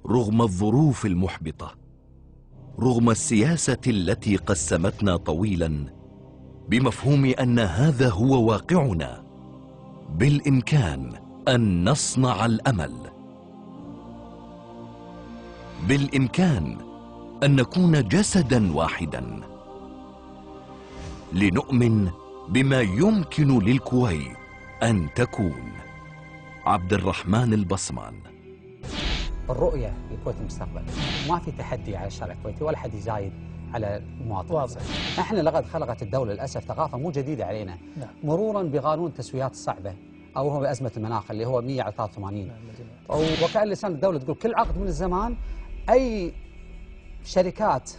رغم الظروف المحبطة، رغم السياسة التي قسمتنا طويلا، بمفهوم أن هذا هو واقعنا، بالإمكان أن نصنع الأمل. بالإمكان أن نكون جسدا واحدا، لنؤمن بما يمكن للكويت أن تكون. عبد الرحمن البصمان. الرؤية للكويت المستقبل، ما في تحدي على الشارع الكويتي ولا حد يزايد على المواطن. واضح. احنا لقد خلقت الدولة للأسف ثقافة مو جديدة علينا. نعم. مرورا بقانون التسويات الصعبة أو هو بأزمة المناخ اللي هو 100 على 83. أو وكأن لسان الدولة تقول كل عقد من الزمان أي شركات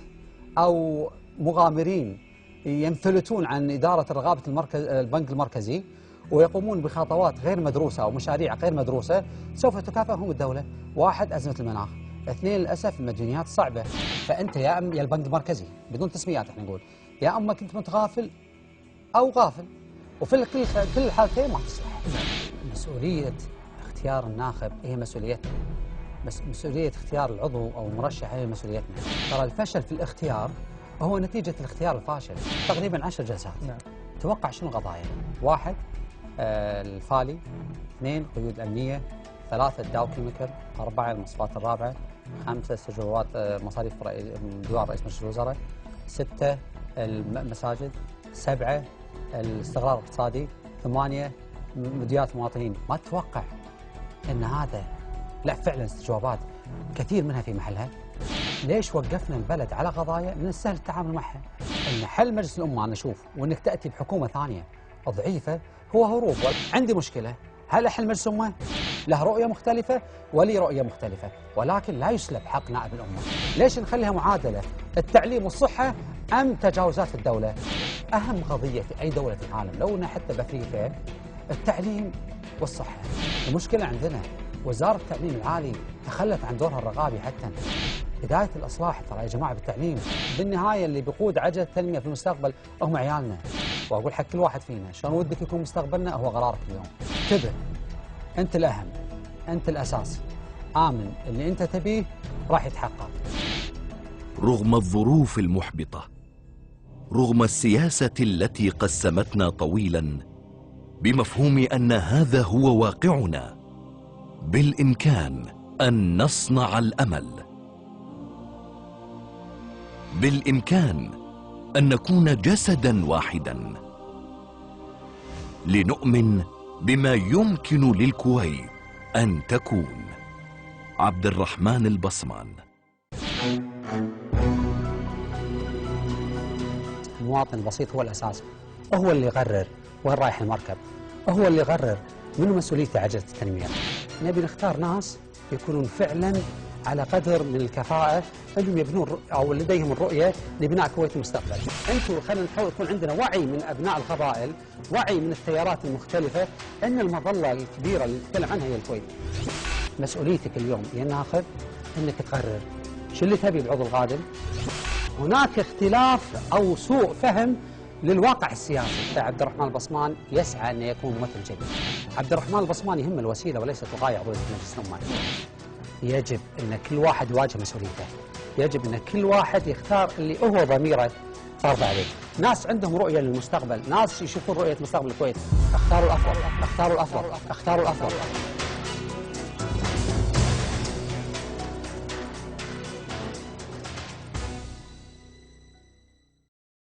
أو مغامرين ينفلتون عن إدارة رغابة البنك المركزي ويقومون بخطوات غير مدروسة أو مشاريع غير مدروسة سوف تكافئهم الدولة. واحد، أزمة المناخ. اثنين، للأسف المديونيات الصعبة. فأنت يا البنك المركزي بدون تسميات احنا نقول يا أما كنت متغافل أو غافل، وفي كل الحالتين ما تصلح. مسؤولية اختيار الناخب هي مسؤوليتنا، بس مسؤولية اختيار العضو أو المرشح هي مسؤوليتنا. ترى الفشل في الاختيار هو نتيجة الاختيار الفاشل. تقريبا 10 جلسات. نعم. توقع شنو القضايا؟ 1 الفالي، 2 قيود أمنية، 3 الداو كيميكال، 4 المواصفات الرابعة، 5 استجوابات مصاريف دوار رئيس مجلس الوزراء، 6 المساجد، 7 الاستقرار الاقتصادي، 8 مديريات المواطنين. ما تتوقع أن هذا لا فعلا استجوابات كثير منها في محلها؟ ليش وقفنا البلد على قضايا من السهل التعامل معها؟ ان حل مجلس الامه انا اشوف وانك تاتي بحكومه ثانيه ضعيفه هو هروب. عندي مشكله، هل احل مجلس الامه؟ له رؤيه مختلفه ولي رؤيه مختلفه، ولكن لا يسلب حق نائب الامه. ليش نخليها معادله؟ التعليم والصحه ام تجاوزات الدوله؟ اهم قضيه في اي دوله في العالم لو حتى بافريقيا التعليم والصحه. المشكله عندنا وزاره التعليم العالي تخلت عن دورها الرقابي حتى. بداية الإصلاح ترى يا جماعة بالتعليم، بالنهاية اللي بيقود عجلة التنمية في المستقبل هم عيالنا. وأقول حق كل واحد فينا شلون ودك يكون مستقبلنا هو قرارك اليوم. انتبه، أنت الأهم، أنت الأساس. آمن اللي أنت تبيه راح يتحقق. رغم الظروف المحبطة، رغم السياسة التي قسمتنا طويلا، بمفهوم أن هذا هو واقعنا، بالإمكان أن نصنع الأمل. بالإمكان أن نكون جسدا واحدا، لنؤمن بما يمكن للكويت أن تكون. عبد الرحمن البصمان. المواطن البسيط هو الأساس، هو اللي يقرر وين رايح المركب، هو اللي يقرر منو مسؤوليته عجلة التنمية. نبي نختار ناس يكونون فعلا على قدر من الكفاءة انهم يبنون او لديهم الرؤيه لبناء كويت المستقبل. انتم خلينا نحاول يكون عندنا وعي من ابناء القبائل، وعي من التيارات المختلفه ان المظله الكبيره اللي نتكلم عنها هي الكويت. مسؤوليتك اليوم يا ناخب انك تقرر شو اللي تبي بعضو القادم. هناك اختلاف او سوء فهم للواقع السياسي. عبد الرحمن البصمان يسعى ان يكون ممثل جيد. عبد الرحمن البصمان يهم الوسيله وليست الغايه عضويه مجلس الامه. يجب ان كل واحد يواجه مسؤوليته، يجب ان كل واحد يختار اللي هو ضميره فرض عليه. ناس عندهم رؤيه للمستقبل، ناس يشوفون رؤيه مستقبل الكويت. اختاروا الافضل، اختاروا الافضل، اختاروا الافضل.